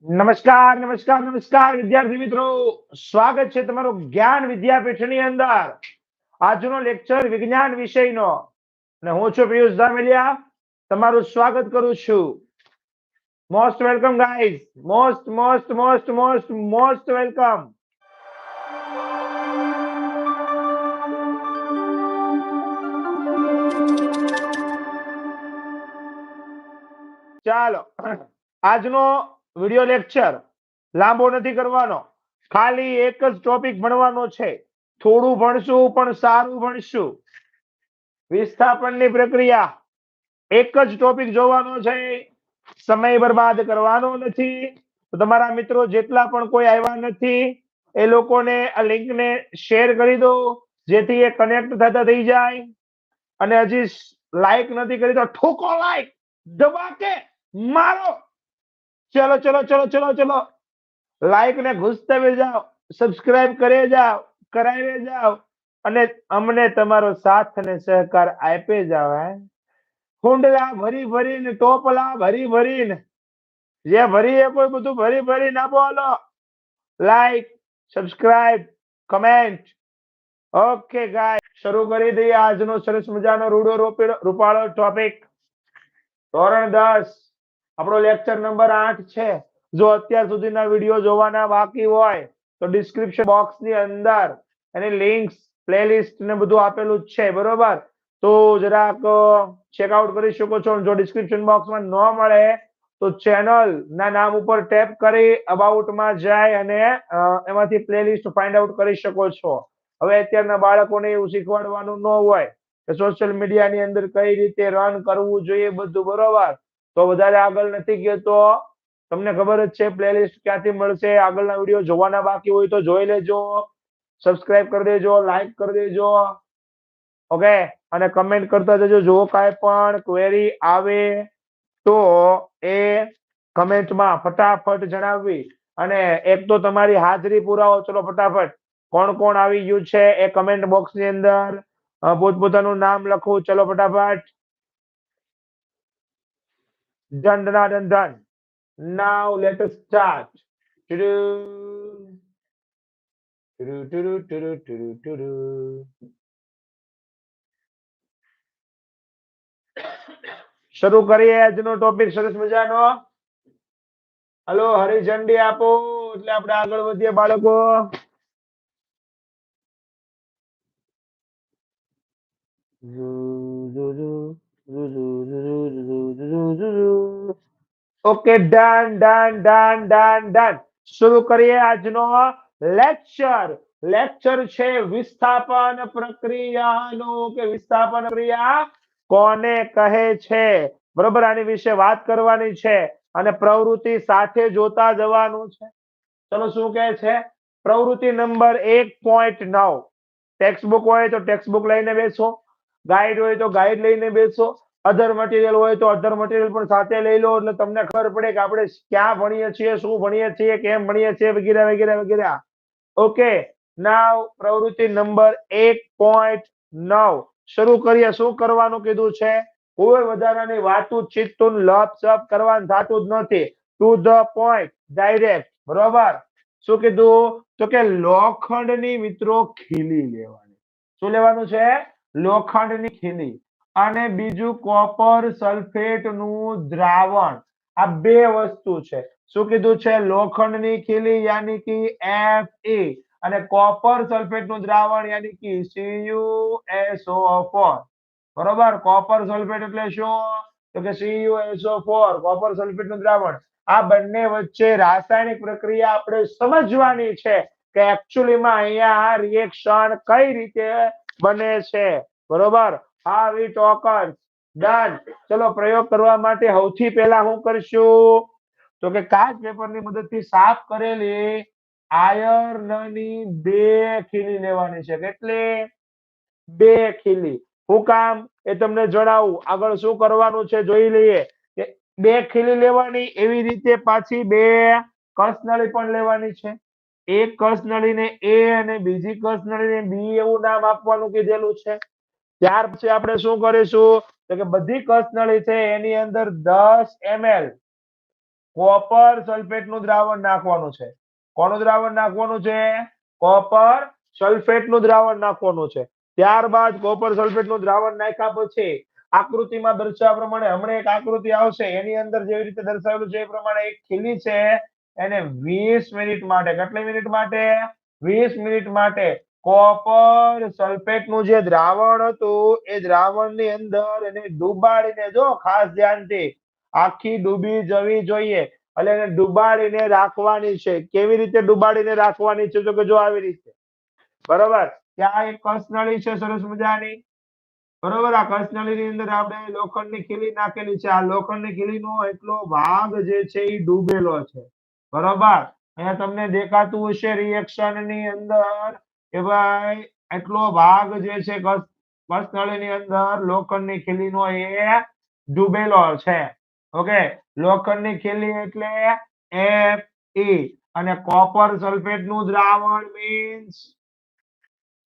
નમસ્કાર નમસ્કાર નમસ્કાર વિદ્યાર્થી મિત્રો, સ્વાગત છે તમારું જ્ઞાન વિદ્યાપીઠની અંદર. આજનો લેક્ચર વિજ્ઞાન વિષયનો અને હું છું પિયુષ ધામેલિયા. તમારું સ્વાગત કરું છું. Most welcome guys, most most most most most welcome. ચાલો, આજનો વિડિયો લેક્ચર લાંબો નથી કરવાનો, ખાલી એક જ ટોપિક ભણવાનો છે. થોડું ભણશું પણ સારું ભણશું. વિસ્થાપનની પ્રક્રિયા એક જ ટોપિક જોવાનો છે, સમય બરબાદ કરવાનો નથી. તો તમારા મિત્રો જેટલા પણ કોઈ આવ્યા નથી એ લોકોને આ લિંકને શેર કરી દો, જેથી એ કનેક્ટ થતા થઈ જાય. અને હજી લાઈક નથી કરી તો ઠોકો લાઈક, દબા કે મારો. ચલો ચલો ચલો ચલો ચલો, લાઈક ને ઘૂસતા જાઓ, સબસ્ક્રાઇબ કરે જાઓ, કરાવે જાઓ અને અમને તમારો સાથ અને સહકાર આપે જાઓ. કુંડલા ભરી ભરીને, ટોપલા ભરી ભરીને, જે ભરી એ કોઈ બધું ભરી ભરી ના બોલો. Like, subscribe, comment. ઓકે ગાય, શરૂ કરી દઈએ આજનો સરસ મજાનો રૂડો રૂપાળો ટોપિક. ધોરણ 10, આપણો લેક્ચર નંબર 8 છે. જો અત્યાર સુધીના વિડીયો જોવાના બાકી હોય તો ડિસ્ક્રિપ્શન બોક્સની અંદર એની લિંક્સ, પ્લેલિસ્ટ ને બધું આપેલું જ છે, બરોબર? તો જરાક ચેકઆઉટ કરી શકો છો. જો ડિસ્ક્રિપ્શન બોક્સમાં ન મળે તો ચેનલ ના નામ ઉપર ટેપ કરી અબાઉટ માં જાય અને એમાંથી પ્લેલિસ્ટ ફાઇન્ડ આઉટ કરી શકો છો. હવે અત્યારના બાળકોને એવું શીખવાડવાનું ન હોય કે સોશિયલ મીડિયાની અંદર કઈ રીતે રન કરવું જોઈએ બધું, બરોબર? તો વધારે આગળ નથી કહેતો. તમને ખબર જ છે પ્લેલિસ્ટ ક્યાંથી મળશે. આગળના વિડીયો જોવાના બાકી હોય તો જોઈ લેજો, સબસ્ક્રાઇબ કરી દેજો, લાઈક કરી દેજો. ઓકે, અને કમેન્ટ કરતા જજો. જો કાંઈ પણ ક્વેરી આવે તો એ કમેન્ટમાં ફટાફટ જણાવવી. અને એક તો તમારી હાજરી પુરાવો. ચલો ફટાફટ, કોણ કોણ આવી ગયું છે એ કમેન્ટ બોક્સની અંદર પોતપોતાનું નામ લખો. ચલો ફટાફટ. Done, done, done, done. Now let us start. શરૂ કરીએ આજનો ટોપિક સરસ મજાનો. હલો, હરી ઝંડી આપો એટલે આપણે આગળ વધીએ બાળકો. Okay, done done done done done. શરૂ કરીએ આજનો લેક્ચર. લેક્ચર છે વિસ્થાપન પ્રક્રિયાનો, કે વિસ્થાપન પ્રક્રિયા કોને કહે છે, બરોબર? આની વિશે વાત કરવાની છે અને પ્રવૃત્તિ સાથે જોતા જવાનું છે. ચલો, શું કહે છે? પ્રવૃત્તિ નંબર 1.9. ટેક્સ્ટબુક હોય તો ટેક્સ્ટબુક લઈને બેસો, ગાઈડ હોય તો ગાઈડ લઈને બેસો, અધર મટીરિયલ હોય તો અધર મટીરિયલ પણ સાથે લઈ લો, એટલે તમને ખબર પડે કે આપણે ક્યાં ભણીએ છીએ, શું ભણીએ છીએ, કેમ ભણીએ છીએ, વગેરે વગેરે વગેરે. ઓકે, નાવ પ્રવૃત્તિ નંબર 1.9 શરૂ કરીએ. શું કરવાનું કીધું છે? કોઈ વધારાની વાતું ચીતું લપ સપ કરવાનું થતું જ નથી. ટુ ધ પોઈન્ટ, ડાયરેક્ટ, બરોબર? શું કીધું? તો કે લોખંડની મિત્રો ખીલી લેવાની. શું લેવાનું છે? લોખંડની ખીલી. અને બીજું કોપર સલ્ફેટ નું દ્રાવણ. આ બે વસ્તુ છે. શું કીધું છે? લોખંડની ખીલી યાની કે Fe અને કોપર સલ્ફેટ નું દ્રાવણ યાની કે CuSO4, બરોબર? કોપર સલ્ફેટ એટલે શું? તો કે CuSO4, કોપર સલ્ફેટ નું દ્રાવણ. આ બંને વચ્ચે રાસાયણિક પ્રક્રિયા આપણે સમજવાની છે કે એકચ્યુઅલીમાં અહીંયા રિએક્શન કઈ રીતે બને છે, બરોબર? આવી ટોકર ડન. ચલો, પ્રયોગ કરવા માટે સૌથી પહેલા શું કરશું? તો કે કાચ પેપરની મદદથી સાફ કરેલી આયર્નની 2 ખીલી લેવાની છે. કેટલી? 2 ખીલી. હું કામ એ તમને જણાવું. આગળ શું કરવાનું છે જોઈ લઈએ. કે 2 ખીલી લેવાની, એવી રીતે પાછી 2 કસનળી પણ લેવાની છે. એક કસનળીને A અને બીજી કસનળીને B એવું નામ આપવાનું કીધેલું છે. ત્યાર પછી આપણે શું કરીશું? તો કે બધી કસનળી છે એની અંદર 10 ml કોપર સલ્ફેટનું દ્રાવણ નાખવાનું છે. કોનું દ્રાવણ નાખવાનું છે? કોપર સલ્ફેટનું દ્રાવણ નાખવાનું છે. ત્યારબાદ કોપર સલ્ફેટનું દ્રાવણ નાખ્યા પછી આકૃતિમાં દર્શાવ્યા પ્રમાણે હમણાં એક આકૃતિ આવશે, એની અંદર જેવી રીતે દર્શાવેલું છે એ પ્રમાણે એક ખીલી છે, એને 20 મિનિટ માટે, કેટલી મિનિટ માટે? 20 મિનિટ માટે કોપર સલ્ફેટનું જે દ્રાવણ હતું એ દ્રાવણની અંદર એને ડુબાડીને, જો ખાસ ધ્યાનથી, આખી ડૂબી જવી જોઈએ એટલે એને ડુબાડીને રાખવાની છે. કેવી રીતે ડુબાડીને રાખવાની છે? તો કે જો આવી રીતે, બરોબર. ત્યાં એક કસનળી છે સરસ મજાની, બરોબર. આ કસનળીની અંદર આપણે લોખંડની ખીલી નાખેલી છે. આ લોખંડની ખીલીનો એટલો ભાગ જે છે એ ડૂબેલો છે, બરોબર. અહીંયા તમને દેખાતું હશે રિએક્શનની અંદર કે ભાઈ એટલો ભાગ જે છે કસનળીની અંદર લોખંડની ખીલીનો એ ડૂબેલો છે. ઓકે, લોખંડની ખીલી એટલે Fe અને કોપર સલ્ફેટનું દ્રાવણ મીન્સ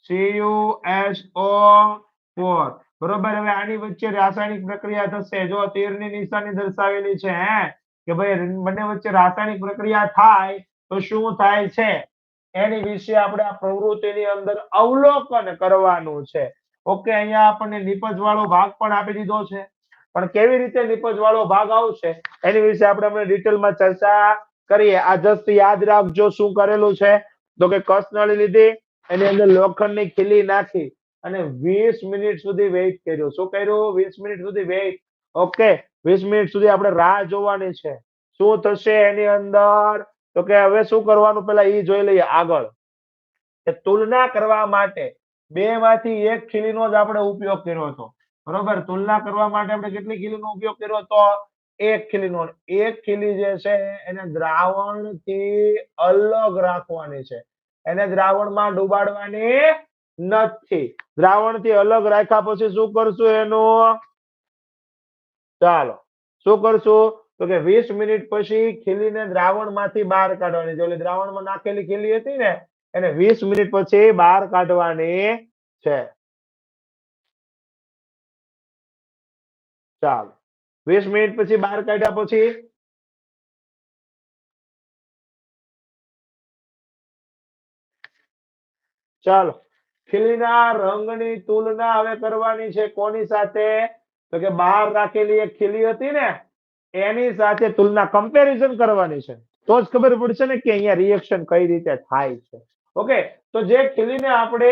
CuSO4, બરોબર. હવે આની વચ્ચે રાસાયણિક પ્રક્રિયા થશે. જો તીરની નિશાની દર્શાવેલી છે કે ભાઈ બંને વચ્ચે રાસાયણિક પ્રક્રિયા થાય તો શું થાય છે એની વિશે આપણે આ પ્રવૃત્તિની અંદર અવલોકન કરવાનું છે. ઓકે, અહીંયા આપણને નિપજ વાળો ભાગ પણ આપી દીધો છે, પણ કેવી રીતે નિપજ વાળો ભાગ આવશે એની વિશે આપણે ડિટેલમાં ચર્ચા કરીએ. આ જસ્ટ યાદ રાખજો શું કરેલું છે. તો કે કસનળી લીધી, એની અંદર લોખંડની ખીલી નાખી અને 20 મિનિટ સુધી વેઇટ કર્યો. શું કર્યું? 20 મિનિટ સુધી વેઇટ. ઓકે, 20 મિનિટ સુધી આપણે રાહ જોવાની છે. શું થશે એની અંદર? તો કે હવે શું કરવાનું પેલા એ જોઈ લઈએ. આગળ કે તુલના કરવા માટે બે માંથી એક ખીલીનો જ આપણે ઉપયોગ કર્યો હતો, બરોબર. તુલના કરવા માટે આપણે કેટલી ખીલીનો ઉપયોગ કર્યો હતો? એક ખીલીનો. એક ખીલી જે છે એને દ્રાવણથી અલગ રાખવાની છે, એને દ્રાવણમાં ડુબાડવાની નથી. દ્રાવણથી અલગ રાખ્યા પછી શું કરશું એનું? ચાલો શું કરશું? તો કે 20 મિનિટ પછી ખીલીને દ્રાવણમાંથી બહાર કાઢવાની. જો દ્રાવણમાં નાખેલી ખીલી હતી ને એને 20 મિનિટ પછી બહાર કાઢવાની છે. ચાલો 20 મિનિટ પછી બહાર કાઢ્યા પછી ચાલો ખીલીના રંગની તુલના હવે કરવાની છે. કોની સાથે? તો કે બહાર રાખેલી એક ખીલી હતી ને એની સાથે તુલના, કમ્પેરિઝન કરવાની છે. તો જ ખબર પડશે ને કે અહીંયા રિએક્શન કઈ રીતે થાય છે. ઓકે, તો જે ખીલીને આપણે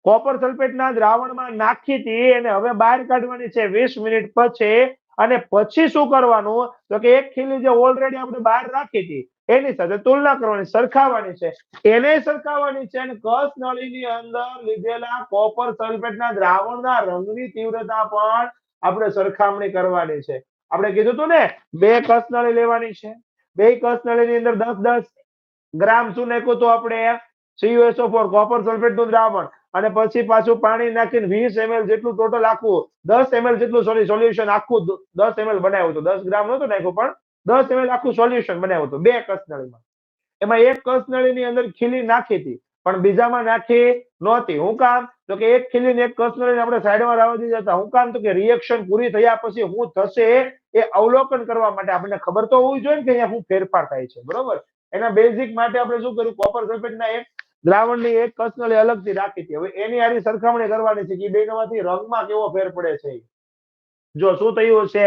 કોપર સલ્ફેટના દ્રાવણમાં નાખી હતી એને હવે બહાર કાઢવાની છે 20 મિનિટ પછી. અને પછી શું કરવાનું? તો કે એક ખીલી જે ઓલરેડી આપણે બહાર રાખી હતી એની સાથે તુલના કરવાની, સરખાવવાની છે. એને સરખાવવાની છે અને કસનળીની અંદર લીધેલા કોપર સલ્ફેટના દ્રાવણના રંગની તીવ્રતા પણ આપણે સરખામણી કરવાની છે. આપણે કીધું હતું ને બે કસનળી લેવાની છે, બે કસનળીની અંદર 10-10 ગ્રામ શું નાખ્યું હતું આપણે? CuSO4 કોપર સલ્ફેટનું દ્રાવણ, અને પછી પાછું પાણી નાખીને 20 ml જેટલું ટોટલ આખું 10 ml જેટલું સોલ્યુશન આખું 10 ml બનાવ્યું હતું. 10 ગ્રામ નહોતું નાખ્યું પણ 10 ml આખું સોલ્યુશન બનાવ્યું હતું બે કસનળીમાં. એમાં એક કસનળીની અંદર ખીલી નાખી હતી પણ બીજામાં નાખી નહોતી. હું કામ? તો કે એક ખીલીને એક કસનળીને આપણે સાઈડમાં રાખી દીધા હતા. હું કામ? તો કે રિએક્શન પૂરી થયા પછી શું થશે એ અવલોકન કરવા માટે. આપણને ખબર તો હોવી જોઈએ ને કે અહીંયા શું ફેરફાર થાય છે, બરોબર. એના બેઝિક માટે આપણે શું કર્યું? કોપર સલ્ફેટના એક દ્રાવણની એક કસનળી અલગથી રાખી હતી. હવે એની આરી સરખામણી કરવાની છે કે બેમાંથી રંગમાં કેવો ફેર પડે છે. જો શું થયું છે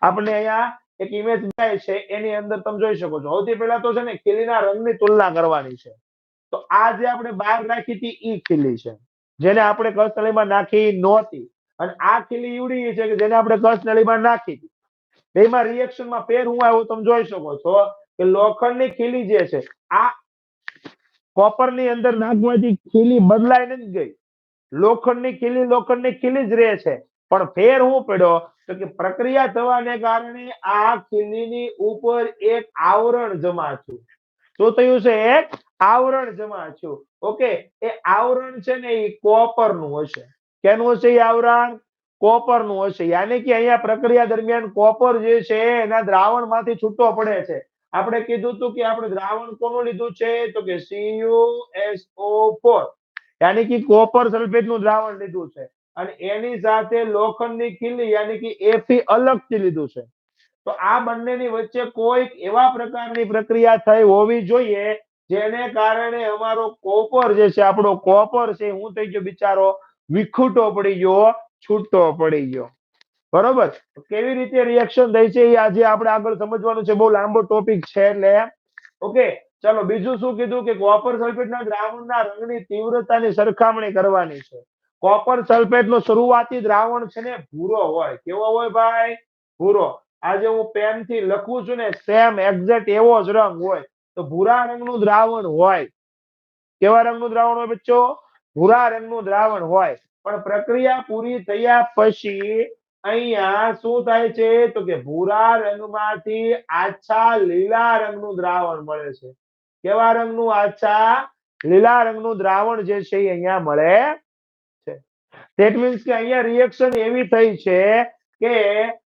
આપણે અહીંયા એક ઇમેજ થાય છે એની અંદર તમે જોઈ શકો છો. સૌથી પહેલા તો છે ને ખીલીના રંગની તુલના કરવાની છે. તો આ જે આપણે બહાર રાખી હતી ઈ ખીલી છે જેને આપણે કસનળીમાં નાખી નહોતી, અને આ ખીલી ઈવડી છે કે જેને આપણે કસનળીમાં નાખી હતી. બેમાં રિએક્શનમાં ફેર હું આવ્યો તમે જોઈ શકો છો કે લોખંડની ખીલી જે છે આ કોપરની અંદર નાખવાથી ખીલી બદલાઈ નથી ગઈ. લોખંડની ખીલી જ રહે છે, પણ ફેર શું પડ્યો? તો કે પ્રક્રિયા થવાને કારણે આ ખીલીની ઉપર એક આવરણ જમા થયું. શું થયું છે? એક આવરણ જમા થયું. ઓકે, એ આવરણ છે ને એ કોપરનું હશે. કેનું હશે? એ આવરણ કોપરનું હશે. યાની કે અહીંયા પ્રક્રિયા દરમિયાન કોપર જે છે એના દ્રાવણમાંથી છૂટો પડે છે. આપણે કીધું હતું કે આપણે દ્રાવણ કોનું લીધું છે? તો કે CuSO4, યાની કે કોપર સલ્ફેટનું દ્રાવણ લીધું છે અને એની સાથે લોખંડની ખીલી યાની કે Fe અલગથી લીધું છે. તો આ બંનેની વચ્ચે કોઈક એવા પ્રકારની પ્રક્રિયા થઈ હોવી જોઈએ જેને કારણે અમારો કોપર જે છે, આપણો કોપર છે, હું થઈ ગયો બિચારો વિખૂટો પડી ગયો, છૂટો પડી ગયો. બરોબર. કેવી રીતે રિએક્શન થઈ છે એ આજે આપણે આગળ સમજવાનું છે. બહુ લાંબો ટોપિક છે એટલે ઓકે. ચલો બીજું શું કીધું કે કોપર સલ્ફેટના દ્રાવણના રંગની તીવ્રતાની સરખામણી કરવાની છે. કોપર સલ્ફેટનો શરૂઆતી દ્રાવણ છે ને ભૂરો હોય. કેવો હોય ભાઈ? ભૂરો. આજે હું પેનથી લખું છું ને સેમ એક્ઝેક્ટ એવો જ રંગ હોય. તો ભૂરા રંગનું દ્રાવણ હોય. કેવા રંગનું દ્રાવણ હોય બચ્ચો? ભૂરા રંગનું દ્રાવણ હોય. પણ પ્રક્રિયા પૂરી થયા પછી અહીંયા શું થાય છે તો કે ભૂરા રંગમાંથી આછા લીલા રંગનું દ્રાવણ મળે છે. કેવા રંગનું? આછા લીલા રંગનું દ્રાવણ જે છે અહીંયા મળે છે. ધેટ મીન્સ કે અહીંયા રિએક્શન એવી થઈ છે કે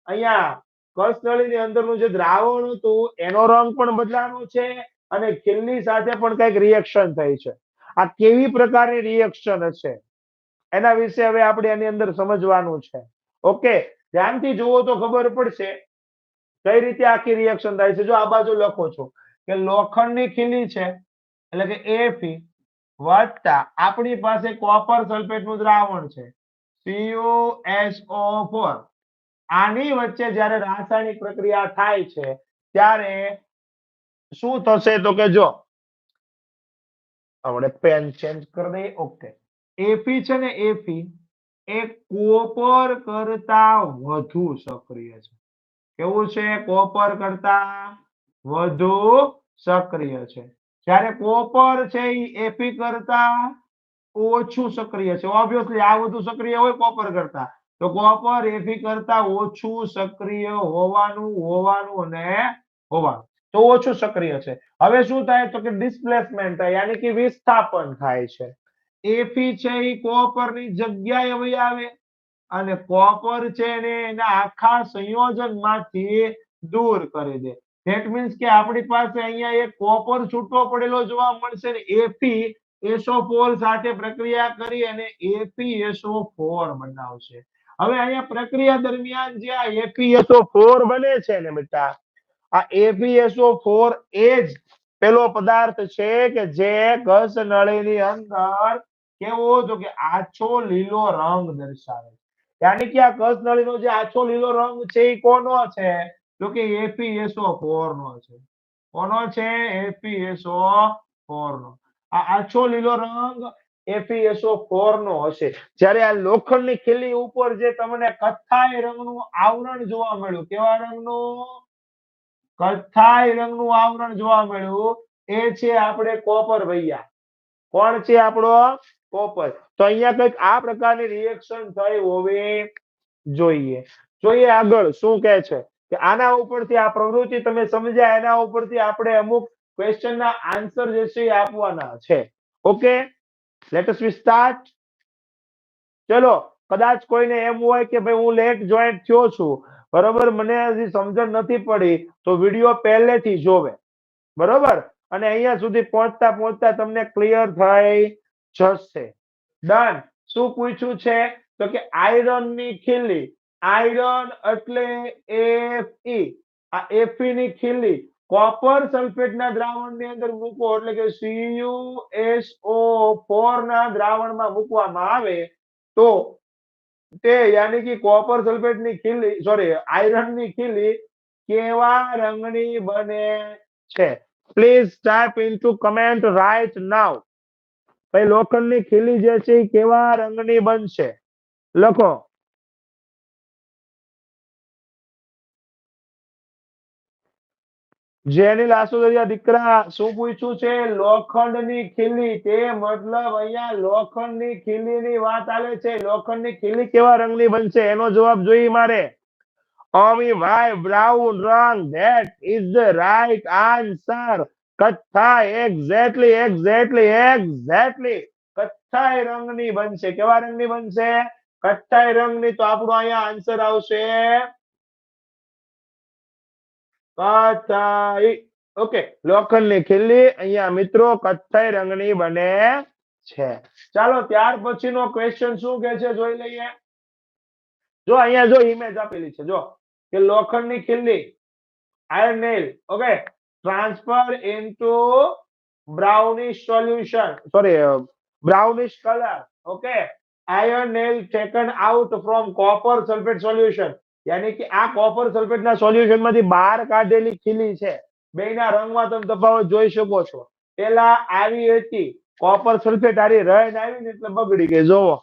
અહીંયા કસનળીની અંદરનું જે દ્રાવણ હતું એનો રંગ પણ બદલાનો છે અને ખીલની સાથે પણ કઈક રિએક્શન થઈ છે. આ કેવી પ્રકારની રિએક્શન હશે એના વિશે હવે આપણે એની અંદર સમજવાનું છે. ઓકે, ધ્યાનથી જુઓ તો ખબર પડશે કઈ રીતે આખી રિએક્શન થાય છે. જો આ બાજુ લખો છો કે લોખંડની ખીલી છે એટલે કે Fe વત્તા આપણી પાસે કોપર સલ્ફેટનું દ્રાવણ છે CuSO4. આની વચ્ચે જ્યારે રાસાયણિક પ્રક્રિયા થાય છે ત્યારે શું થશે તો કે જો આપણે પેન ચેન્જ કરી દઈએ. ઓકે, Fe છે ને Fe એ કોપર કરતા વધુ સક્રિય છે. કેવું છે? કોપર કરતા વધુ સક્રિય છે. જ્યારે કોપર છે એ Fe કરતા ઓછું સક્રિય છે. ઓબ્વિયસલી આ વધુ સક્રિય હોય કોપર કરતા, તો કોપર Fe કરતા ઓછું સક્રિય હોવાનું તો ઓછું સક્રિય છે. હવે શું થાય તો કે ડિસ્પ્લેસમેન્ટ થાય, યાની કે વિસ્થાપન થાય છે. Fe છે એ કોપરની જગ્યાએ વહી આવે અને કોપર છે એને એના આખા સંયોજનમાંથી દૂર કરી દે. ધેટ મીન્સ કે આપણી પાસે અહીંયા એક કોપર છૂટો પડેલો જોવા મળશે ને FeSO4 સાથે પ્રક્રિયા કરી અને FeSO4 બનાવશે. હવે અહીંયા પ્રક્રિયા દરમિયાન જે આ FeSO4 બને છે ને બેટા, આ FeSO4 એ જ પેલો પદાર્થ છે કે જે ઘસનળીની અંદર કેવો તો કે આછો લીલો રંગ દર્શાવે. યાની કે આ ઘસનળીનો જે આછો લીલો રંગ છે એ કોનો છે તો કે FeSO4 નો છે. કોનો છે? FeSO4 નો. આ આછો લીલો રંગ FeSO4 નો હશે. જ્યારે આ લોખંડની ખીલી ઉપર જે તમને કથ્થાઈ રંગનું આવરણ જોવા મળ્યું, કેવા રંગનું? કથ્થાઈ રંગનું આવરણ જોવા મળ્યું, એ છે આપણે કોપર ભૈયા. કોણ છે આપણો? કોપર. તો અહીંયા કંઈક આ પ્રકારની રિએક્શન થઈ હોવી જોઈએ. જોઈએ આગળ શું કહે છે કે આના ઉપરથી આ પ્રવૃત્તિ તમે સમજ્યા, એના ઉપરથી આપણે અમુક ક્વેશ્ચનના આન્સર જે છે એ આપવાના છે. Okay, let us start. ચલો, કદાચ કોઈને એમ હોય કે ભાઈ હું લેટ જોઈન્ટ થયો છું, બરોબર, મને હજી સમજણ નથી પડી, તો વિડિયો પહેલેથી જોવે, બરોબર, અને અહીંયા સુધી પહોંચતા પહોંચતા તમને ક્લિયર થઈ જશે. ડન. શું પૂછ્યું છે તો કે આયરનની ખીલી, આયરન એટલે Fe, આ Fe ની ખીલી કોપર સલ્ફેટના દ્રાવણની અંદર મૂકો એટલે કે CuSO4 ના દ્રાવણમાં મૂકવામાં આવે તો તે યાની કે કોપર સલ્ફેટની ખીલી, સોરી, આયરનની ખીલી કેવા રંગની બને છે? Please type into comment right now. ભાઈ લોખંડની ખીલી જે છે એ કેવા રંગની બનશે? લખો. જેનિલ આસુદરિયા દીકરા, શું પૂછ્યું છે? લોખંડની ખીલી. તે મતલબ અહીંયા લોખંડની ખીલીની વાત આવે છે. લોખંડની ખીલી કેવા રંગની બનશે એનો જવાબ જોઈએ મારે. ભાઈ બ્રાઉન રંગ, that is the right answer. કથ્થાઈ, એક્ઝેક્ટલી કથ્થાઈ રંગની બનશે. કેવા રંગની બનશે? કથ્થાઈ રંગની. તો આપણો અહીંયા આન્સર આવશે કથ્થાઈ. ઓકે, લોખંડની ખીલી અહીંયા મિત્રો કથ્થાઈ રંગની બને છે. ચાલો ત્યાર પછીનો ક્વેશ્ચન શું કહે છે જોઈ લઈએ. જો અહીંયા જો ઇમેજ આપેલી છે, જો કે લોખંડની ખીલી iron nail, okay, transfer into brownish solution, sorry, brownish color, okay, iron nail taken out from copper sulfate solution, यानी कि આ copper sulfate ના સોલ્યુશન માંથી બહાર કાઢેલી ખીલી છે, બેના રંગમાં તમે તફાવત જોઈ શકો છો. પેલા આવી હતી કોપર સલ્ફેટ, આરી રહીને આવી ને એટલે બગડી ગઈ. જોવો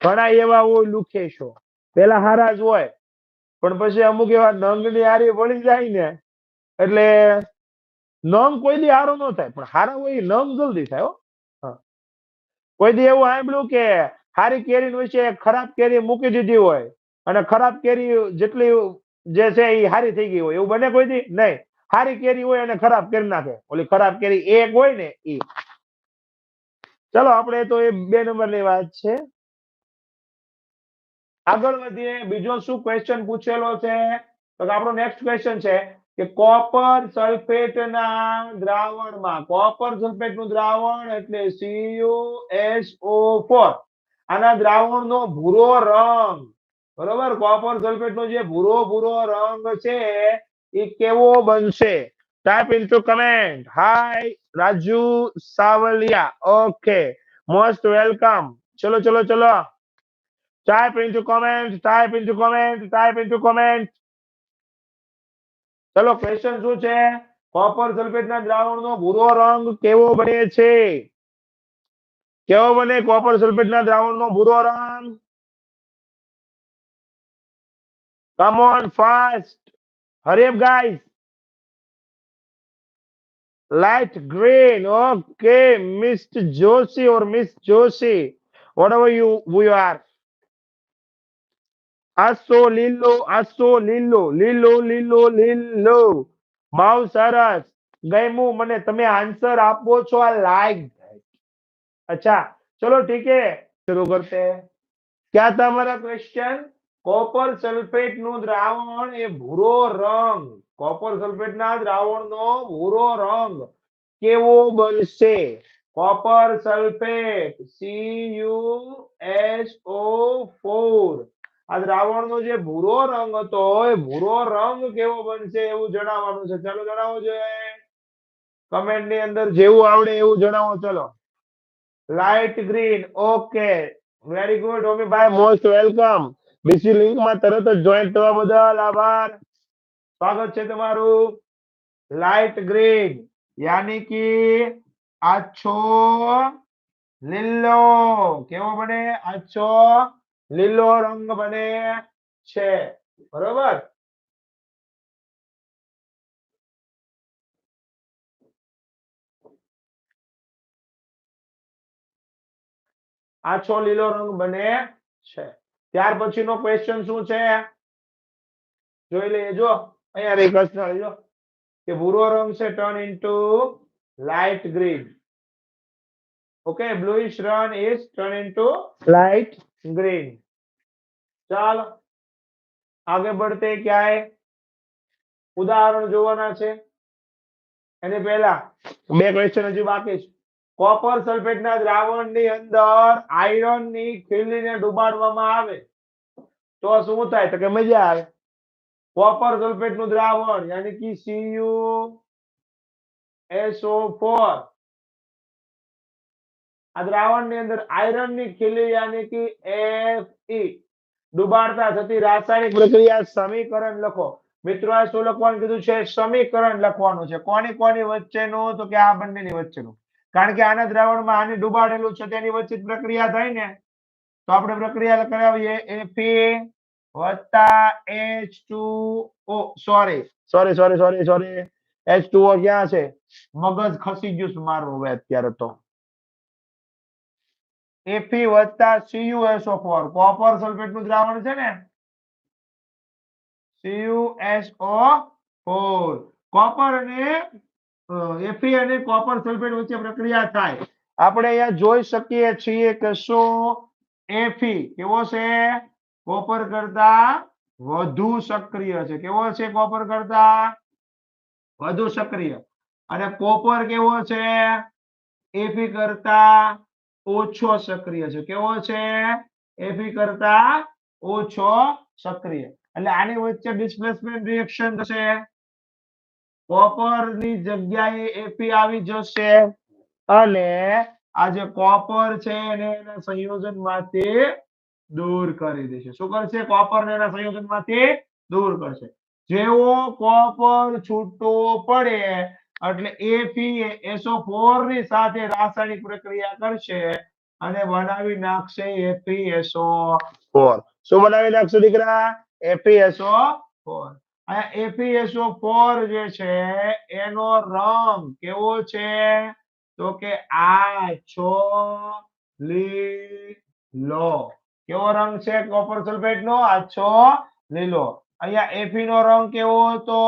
ઘણા એવા હોય લુખેશો, પેલા હારા જ હોય પણ પછી અમુક એવા નંગની હારી વળી જાય ને એટલે નંગ કોઈ દી હારો ન થાય, પણ હારા હોય નંગ જલ્દી થાય હો. કોઈ દી એવું સાંભળ્યું કે હારી કેરી વિશે ખરાબ કેરી મૂકી દીધી હોય અને ખરાબ કેરી જેટલી જે છે એ હારી થઈ ગઈ હોય, એવું બને કોઈ દી નહીં. હારી કેરી હોય અને ખરાબ કરી નાખે, ઓલી ખરાબ કેરી એક હોય ને એ. ચલો આપણે તો એ 2 નંબરની વાત છે. આગળ વધીએ. બીજો શું ક્વેશ્ચન પૂછેલો છે તો આપણો નેક્સ્ટ ક્વેશ્ચન છે કે કોપર સલ્ફેટ ના દ્રાવણમાં, કોપર સલ્ફેટ નું દ્રાવણ એટલે CuSO4, આના દ્રાવણનો ભૂરો રંગ, બરોબર, કોપર સલ્ફેટ નો જે ભૂરો ભૂરો રંગ છે એ કેવો બનશે? Type into comment. Hi Raju Savaliya, okay, most welcome. ચલો ચલો ચલો, type into comment, type into comment, type into comment. ચલો ક્વેશ્ચન શું છે? કોપર સલ્ફેટ ના દ્રાવણનો ભૂરો રંગ કેવો બને છે? કેવો બને કોપર સલ્ફેટ ના દ્રાવણનો ભૂરો રંગ? Come on fast, hurry up guys. Light green, okay, Mr. Joshi or Miss Joshi, whatever you are. આસો લીલો, આસો લીલો, લીલો લીલો લીલો, બહુ સરસ, ગમ્યું મને. તમે આન્સર આપો છો આ લાઈક. अच्छा चलो ठीक है, शुरू करते हैं. क्या था हमारा क्वेश्चन? કોપર સલ્ફેટ નું દ્રાવણ એ ભૂરો રંગ, કોપર સલ્ફેટ ના દ્રાવણ નો ભૂરો રંગ કેવો બનશે? કોપર સલ્ફેટ CuSO4, આ દ્રાવણનો જે ભૂરો રંગ હતો એ ભૂરો રંગ કેવો બનશે એવું જણાવવાનું છે. ચાલો જણાવો જોઈએ કમેન્ટ ની અંદર, જેવું આવડે એવું જણાવો. ચલો, light green, okay, very good Homibhai, most welcome. બીસી લિંક માં તરત જ જોઈન થવા બદલ આભાર, સ્વાગત છે તમારું. લાઇટ ગ્રીન યાની કે આછો લીલો, કેવો બને? આછો લીલો રંગ બને છે, બરોબર. આછો લીલો રંગ બને છે. ત્યાર પછીનો ક્વેશ્ચન શું છે જોઈ લઈએ. જો અહીંયા રેખાંશ જો કે ભૂરો રંગ છે turn into light green, okay, bluish run is turn into light green. ચાલો आगे बढ़ते क्या है, ઉદાહરણ જોવાના છે. એની પહેલા બે ક્વેશ્ચન હજી બાકી છે. કોપર સલ્ફેટ ના દ્રાવણની અંદર આયરન ની ખીલીને ડુબાડવામાં આવે તો શું થાય? તો કે મજા આવે. કોપર સલ્ફેટ નું દ્રાવણ યાની કે CuSO4, આ દ્રાવણ ની અંદર આયરન ની ખીલી યાની કે Fe ડુબાડતા થતી રાસાયણિક પ્રક્રિયા સમીકરણ લખો. મિત્રો આ શું લખવાનું કીધું છે? સમીકરણ લખવાનું છે. કોની કોની વચ્ચેનું? તો કે આ બંનેની વચ્ચેનું. કારણ કે આના દ્રાવણમાં આને ડુબાડેલું છે તેની વચ્ચે પ્રક્રિયા થાય ને તો આપણે પ્રક્રિયા કરાવીએ. Fe વત્તા H2O, સોરી H2O ક્યાં છે? મગજ ખસી ગયું છે મારું હવે અત્યારે તો. Fe વત્તા CuSO4, કોપર સલ્ફેટ નું દ્રાવણ છે ને, CuSO4, કોપર અને Fe અને કોપર સલ્ફેટ વચ્ચે પ્રક્રિયા થાય. આપણે અહીંયા જોઈ શકીએ છીએ કે શું Fe કેવો છે? કોપર કરતા વધુ સક્રિય છે. કેવો છે? કોપર કરતા વધુ સક્રિય. અને કોપર કેવો છે? Fe કરતા ઓછો સક્રિય છે. કેવો છે? Fe કરતા ઓછો સક્રિય. એટલે આની વચ્ચે ડિસ્પ્લેસમેન્ટ રિએક્શન થશે. કોપર ની જગ્યાએ Fe આવી જશે અને આ જે કોપર છે એને એના સંયોજન માંથી દૂર કરી દેશે. શું કરશે? કોપર ને એના સંયોજન માંથી દૂર કરશે. જેવો કોપર છૂટો પડે એટલે FeSO4 ની સાથે રાસાયણિક પ્રક્રિયા કરશે અને બનાવી નાખશે FeSO4. શું બનાવી નાખશે દીકરા? FeSO4. આ FeSO4 જે છે એનો રંગ કેવો છે? તો કે આછો લીલો. કેવો રંગ છે કોપર સલ્ફેટ નો? આછો લીલો. અહીંયા Fe નો રંગ કેવો હતો?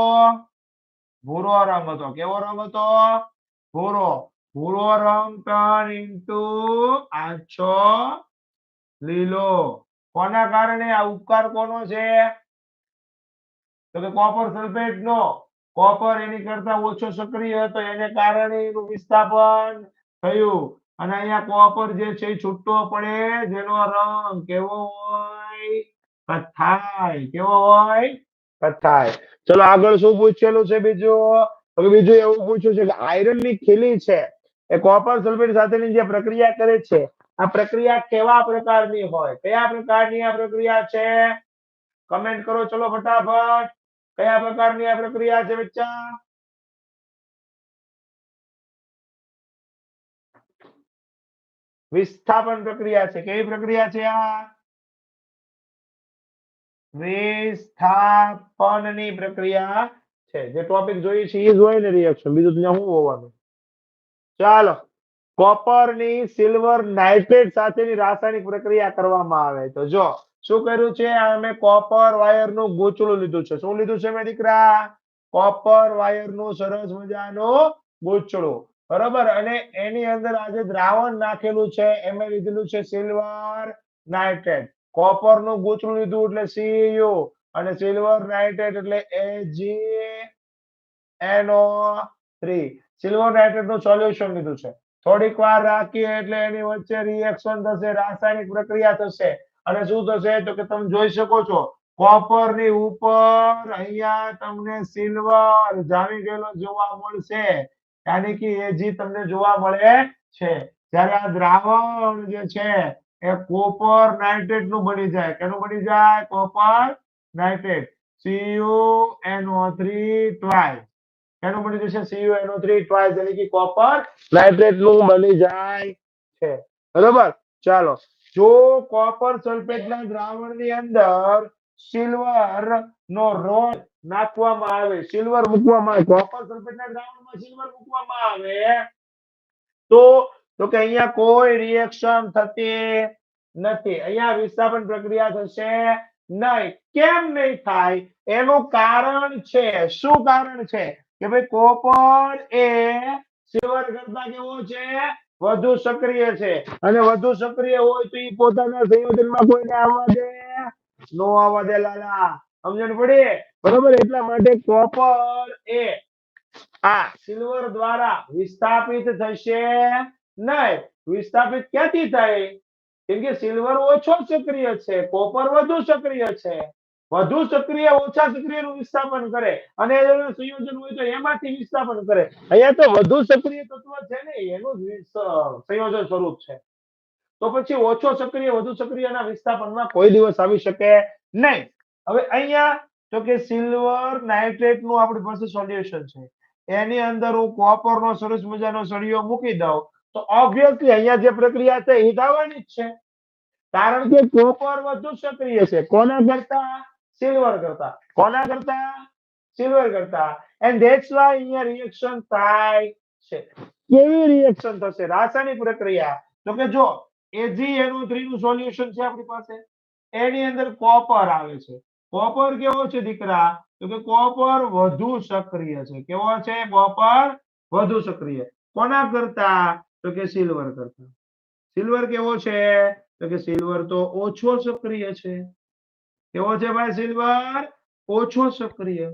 ભૂરો રંગ હતો. કેવો રંગ હતો? ભૂરો. ભૂરો રંગ ટર્ન ઇન્ટુ આછો લીલો. કોના કારણે? આ ઉપકાર કોનો છે? તો કે કોપર સલ્ફેટ નો. કોપર એની કરતા ઓછો સક્રિય હતો એને કારણે એનું વિસ્થાપન થયું અને અહીંયા કોપર જે છે છૂટો પડે જેનો રંગ કેવો હોય? કથ્થાઈ. કેવો હોય? કથ્થાઈ. ચલો આગળ શું પૂછેલું છે બીજું? હવે બીજું એવું પૂછ્યું છે કે આયરન ની ખીલી છે એ કોપર સલ્ફેટ સાથેની જે પ્રક્રિયા કરે છે આ પ્રક્રિયા કેવા પ્રકારની હોય? કયા પ્રકારની આ પ્રક્રિયા છે? કમેન્ટ કરો ચલો ફટાફટ. કયા પ્રકારની આ પ્રક્રિયા છે બચ્ચા? વિસ્થાપન પ્રક્રિયા છે. કેવી પ્રક્રિયા છે આ? વિસ્થાપનની પ્રક્રિયા છે. જે ટોપિક જોઈએ છે એ જ હોય ને રિએક્શન, બીજું ત્યાં શું હોવાનું? ચાલો, કોપરની સિલ્વર નાઇટ્રેટ સાથેની રાસાયણિક પ્રક્રિયા કરવામાં આવે તો જો શું કર્યું છે? અમે કોપર વાયરનું ગૂંચળું લીધું છે. શું લીધું છે મેં દીકરા? કોપર વાયરનું સરસ મજાનું ગૂંચળું. બરાબર. અને એની અંદર આજે દ્રાવણ નાખેલું છે એમે લીધેલું છે સિલ્વર નાઇટ્રેટ. કોપરનું ગૂંચળું લીધું એટલે Cu અને સિલ્વર નાઇટ્રેટ એટલે AgNO3. સિલ્વર નાઇટ્રેટ નું સોલ્યુશન લીધું છે. થોડીક વાર રાખીએ એટલે એની વચ્ચે રિએક્શન થશે, રાસાયણિક પ્રક્રિયા થશે અને શું થશે તો કે તમે જોઈ શકો છો કોપર ની ઉપર અહીંયા તમને સિલ્વર જામી ગયેલો જોવા મળશે. યાની કે Ag તમને જોવા મળે છે. જ્યારે આ દ્રાવણ જે છે એ કોપર નાઇટ્રેટ નું બની જાય. કેનું બની જાય? Copper nitrate. CuNO3 twice. એનું બની જશે CuNO3 twice એટલે કે કોપર નાઇટ્રેટ નું બની જાય છે. બરાબર. ચાલો, જો કોપર સલ્ફેટ ના દ્રાવણ ની અંદર સિલ્વર નો રોડ નાખવામાં આવે, સિલ્વર મૂકવામાં આવે, કોપર સલ્ફેટ ના દ્રાવણમાં સિલ્વર મૂકવામાં આવે તો કે અહીંયા કોઈ રિએક્શન થતી નથી. અહીંયા વિસ્થાપન પ્રક્રિયા થશે નહીં. કેમ નહીં થાય? એનું કારણ છે. શું કારણ છે? કે ભાઈ કોપર એ સિલ્વર કરતા કેવો છે? વધુ સક્રિય છે અને વધુ સક્રિય હોય તો એ પોતાના સંયોજનમાં કોઈને આવવા દે? નો આવવા દે લાલા. સમજણ પડી? બરોબર. એટલા માટે કોપર એ આ સિલ્વર દ્વારા વિસ્થાપિત થશે નહીં. વિસ્થાપિત ક્યાંથી થાય? કેમ કે સિલ્વર ઓછો સક્રિય છે, કોપર વધુ સક્રિય છે. વધુ સક્રિય ઓછા સક્રિયનું વિસ્થાપન કરે અને એનું સંયોજન હોય તો એમાંથી વિસ્થાપન કરે. અહીંયા તો વધુ સક્રિય તત્વ છે ને એનું સંયોજન સ્વરૂપ છે. તો પછી ઓછો સક્રિય વધુ સક્રિયના વિસ્થાપનમાં કોઈ દિવસ આવી શકે નહીં. હવે અહીંયા તો કે સિલ્વર નાઇટ્રેટ નું આપણી પાસે સોલ્યુશન છે. એની અંદર હું કોપરનો સરસ મજાનો સળિયો મૂકી દઉં તો ઓબ્વિયસલી અહીંયા જે પ્રક્રિયા છે એ થવાની જ છે. કારણ કે કોપર વધુ સક્રિય છે. કોના કરતા? સિલ્વર કરતા. કોના કરતા? સિલ્વર કરતા. એન્ડ ધેટ્સ વાય અહીંયા રિએક્શન થાય છે. કેવી રિએક્શન થશે? રાસાયણિક પ્રક્રિયા. તો કે જો AgNO3 નું સોલ્યુશન છે આપણી પાસે, એની અંદર કોપર આવે છે. કોપર કેવો છે દીકરા? તો કે કોપર વધુ સક્રિય છે. કેવો છે? કોપર વધુ સક્રિય. કોના કરતા? તો કે સિલ્વર કરતા. સિલ્વર કેવો છે? તો કે સિલ્વર તો ઓછો સક્રિય છે. કેવો છે ભાઈ? સિલ્વર ઓછો સક્રિય.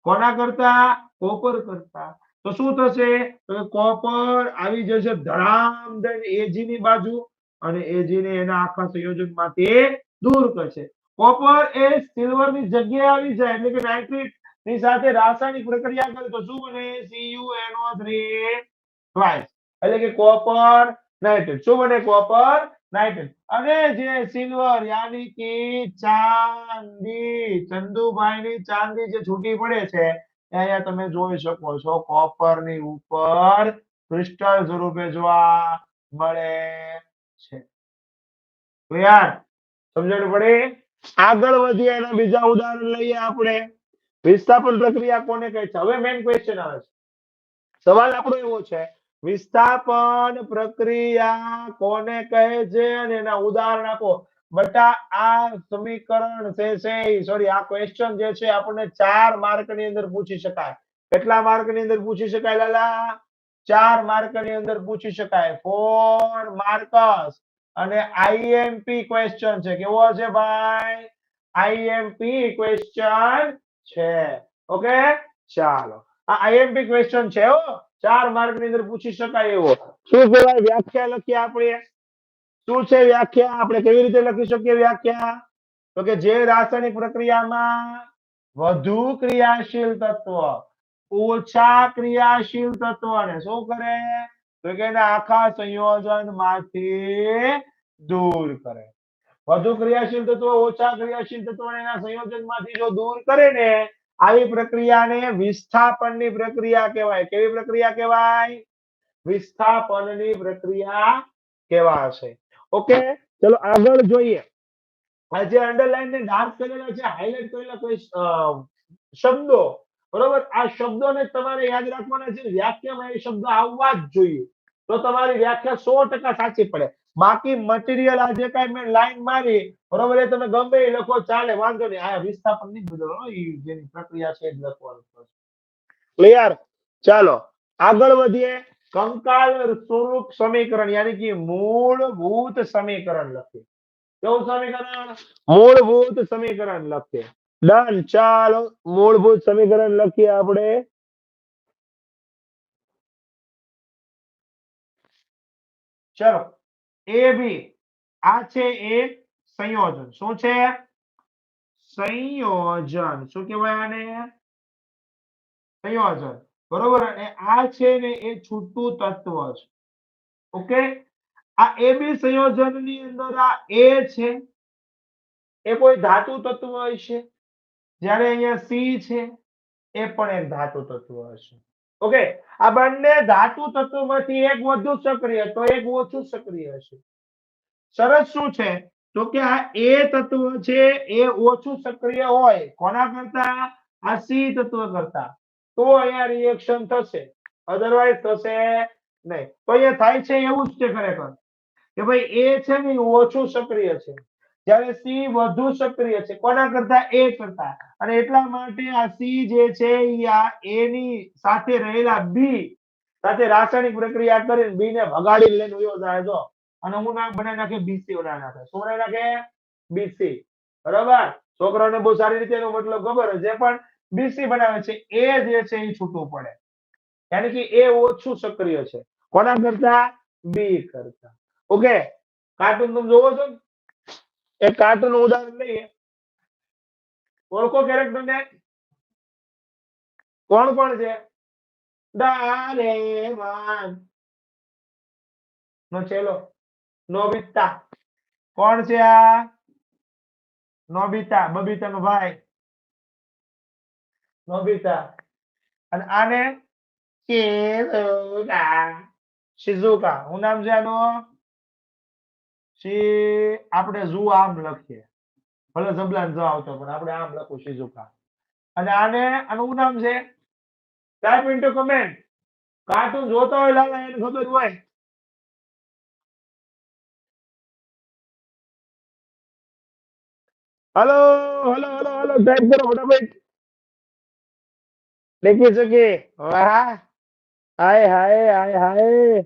કોના કરતા? કોપર કરતા. તો શું થશે? તો કે કોપર આવી જશે ધડામ દઈને Ag ની બાજુ અને Ag ને એના આખા સંયોજનમાંથી દૂર કરશે. કોપર એ સિલ્વર ની જગ્યાએ આવી જાય એટલે કે નાઇટ્રેટ ની સાથે રાસાયણિક પ્રક્રિયા કરે તો શું બને CuNO3 ટ્વાઇસ એટલે કે કોપર નાઇટ્રેટ શું બને કોપર નાઇટ્રેટ અને જે સિલ્વર યાની કે ચાંદી ચંદુભાઈ ની ચાંદી જે છૂટી પડે છે અહીંયા તમે જોઈ શકો છો કોપર ની ઉપર ક્રિસ્ટલ સ્વરૂપે જોવા મળે છે તો યાર સમજણ પડે આગળ વધીએ એના બીજા ઉદાહરણ લઈએ આપણે વિસ્થાપન પ્રક્રિયા કોને કહે છે હવે મેઇન ક્વેશ્ચન આવે છે સવાલ આપણો એવો છે વિસ્થાપન પ્રક્રિયા કોને કહે છે અને એના ઉદાહરણ આપો બટા આ સમીકરણ છે સોરી આ ક્વેશ્ચન જે છે આપણને 4 માર્ક ની અંદર પૂછી શકાય કેટલા માર્ક ની અંદર પૂછી શકાય લાલા 4 માર્ક ની અંદર પૂછી શકાય 4 માર્કસ અને આઈએમપી ક્વેશ્ચન છે કેવો છે ભાઈ આઈએમપી ક્વેશ્ચન છે ઓકે ચાલો આ આઈએમપી ક્વેશ્ચન છે હો 4 માર્ક ની અંદર પૂછી શકાય એવો શું કહેવાય વ્યાખ્યા લખીએ આપણે શું છે વ્યાખ્યા આપણે કેવી રીતે લખી શકીએ વ્યાખ્યા તો કે જે રાસાયણિક પ્રક્રિયામાં વધુ ક્રિયાશીલ તત્વ ઓછા ક્રિયાશીલ તત્વને શું કરે તો કે એના આખા સંયોજનમાંથી દૂર કરે વધુ ક્રિયાશીલ તત્વ ઓછા ક્રિયાશીલ તત્વને એના સંયોજનમાંથી જો દૂર કરે ને આવી પ્રક્રિયાને વિસ્થાપનની પ્રક્રિયા કહેવાય કેવી પ્રક્રિયા કહેવાય વિસ્થાપનની પ્રક્રિયા કહેવાશે ઓકે ચલો આગળ જોઈએ આ જે અંડરલાઈન ને ડાર્ક કરેલા છે હાઇલાઇટ કરેલા કોઈ શબ્દો બરોબર આ શબ્દોને તમારે યાદ રાખવાના છે વ્યાખ્યામાં એ શબ્દ આવવા જ જોઈએ તો તમારી વ્યાખ્યા 100% સાચી પડે બાકી મટીરીયલ આ જે કાંઈ મેં લાઈન મારી બરોબર એ તમે ગમે એ લખો ચાલે વાંધો નહીં આ વિસ્થાપન નહીં બદલો એ જેની પ્રક્રિયા છે જ લખવાનું ક્લિયર ચાલો આગળ વધીએ કંકાલ સ્વરૂપ સમીકરણ યાની કે મૂળભૂત સમીકરણ લખીએ કેવું સમીકરણ મૂળભૂત સમીકરણ લખીએ ડન ચાલો મૂળભૂત સમીકરણ લખીએ આપણે ચલો એ બી આ છે એક સંયોજન શું છે સંયોજન શું કહેવાય આને સંયોજન બરોબર અને આ છે ને એ છૂટું તત્વ છે ઓકે આ એ બી સંયોજનની અંદર આ એ છે એ કોઈ ધાતુ તત્વ હશે જ્યારે અહીંયા સી છે એ પણ એક ધાતુ તત્વ હશે ઓકે આ બંને ધાતુ તત્વોમાંથી એક વધુ સક્રિય તો એક ઓછું સક્રિય હશે શરત શું છે તો કે આ એ તત્વ છે એ ઓછું સક્રિય હોય કોના કરતા આ સી તત્વ કરતા તો અહીંયા રિએક્શન થશે અધરવાઇઝ થશે નહીં તો અહીંયા થાય છે એવું જ છે ખરેખર કે ભાઈ એ છે ને ઓછું સક્રિય છે જ્યારે સી વધુ સક્રિય છે કોના કરતા એ કરતા અને એટલા માટે આ સી જે છે આ એ ની સાથે રહેલા બી સાથે રાસાયણિક પ્રક્રિયા કરીને બી ને ભગાડી લઈને વયો જાય જો અને હું નામ બનાવી નાખે બીસી બનાવી નાખે શું બનાવી નાખે બીસી બરાબર છોકરાઓને બહુ સારી રીતે એનો મતલબ ખબર છે પણ બીસી બનાવે છે એ જે છે એ છૂટું પડે યાની કે એ ઓછું સક્રિય છે કોના કરતા બી કરતા ઓકે કાર્ટૂન તમે જોવો છો એક કાર્ટૂન ઉદાહરણ લઈએ ઓળખો કેરેક્ટર ને કોણ કોણ છે ડોરેમોન નો ચેલો નોબિતા કોણ છે આ નોબિતા બબીતા નો ભાઈ નોબિતા અને આને શિઝુકા હું નામ છે આનું આપણે ઝુ આમ લખીએ ભલે જબલાન જ આવતો પણ આપણે આમ લખું શિઝુકા અને આને આનું નામ છે ટાઈપ ઇન્ટુ કમેન્ટ કાર્ટૂન જોતા હોય લાલા એને ખબર હોય hello hello hello hello type करो फटाफट लिखी सके वाह हाय हाय हाय हाय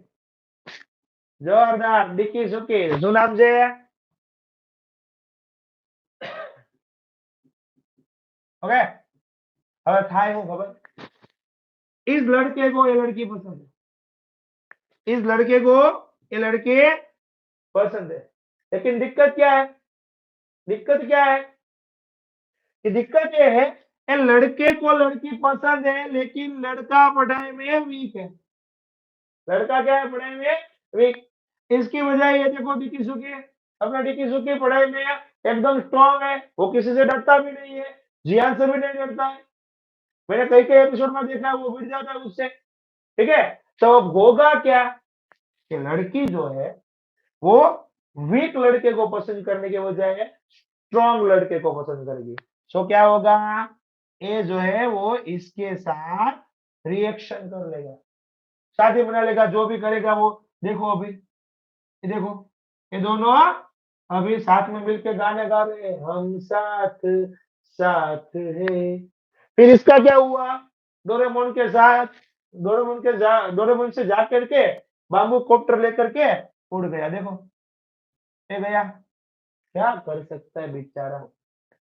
जोरदार लिखी सके શું નામ છે ओके હવે થાય હું ખબર इस लड़के को ये लड़की पसंद है इस लड़के को ये लड़के पसंद है लेकिन दिक्कत क्या है कि दिक्कत ये है ए लड़के को लड़की पसंद है लेकिन लड़का पढ़ाई में वीक है। लड़का क्या है पढ़ाई में वीक। इसकी वजह ये देखो डिकी सुकी, अपना डिकी सुकी पढ़ाई में एकदम स्ट्रांग है, वो किसी से डरता भी नहीं है, जियान से भी नहीं डरता है। मैंने कई कई एपिसोड में देखा है वो भिड़ जाता है उससे। ठीक है, तो अब होगा क्या कि लड़की जो है वो वीक लड़के को पसंद करने के बजाय स्ट्रॉन्ग लड़के को पसंद करेगी। सो क्या होगा, ए जो है वो इसके साथ रिएक्शन कर लेगा, शादी बना लेगा, जो भी करेगा वो। देखो अभी, ये देखो, ये दोनों अभी साथ में मिलके गाने गा रहे हैं, हम साथ साथ है। फिर इसका क्या हुआ, डोरेमोन के साथ, डोरेमोन से जा करके बाम्बू कॉप्टर लेकर के उड़ गया। देखो ये गया, क्या कर सकता है बेचारा,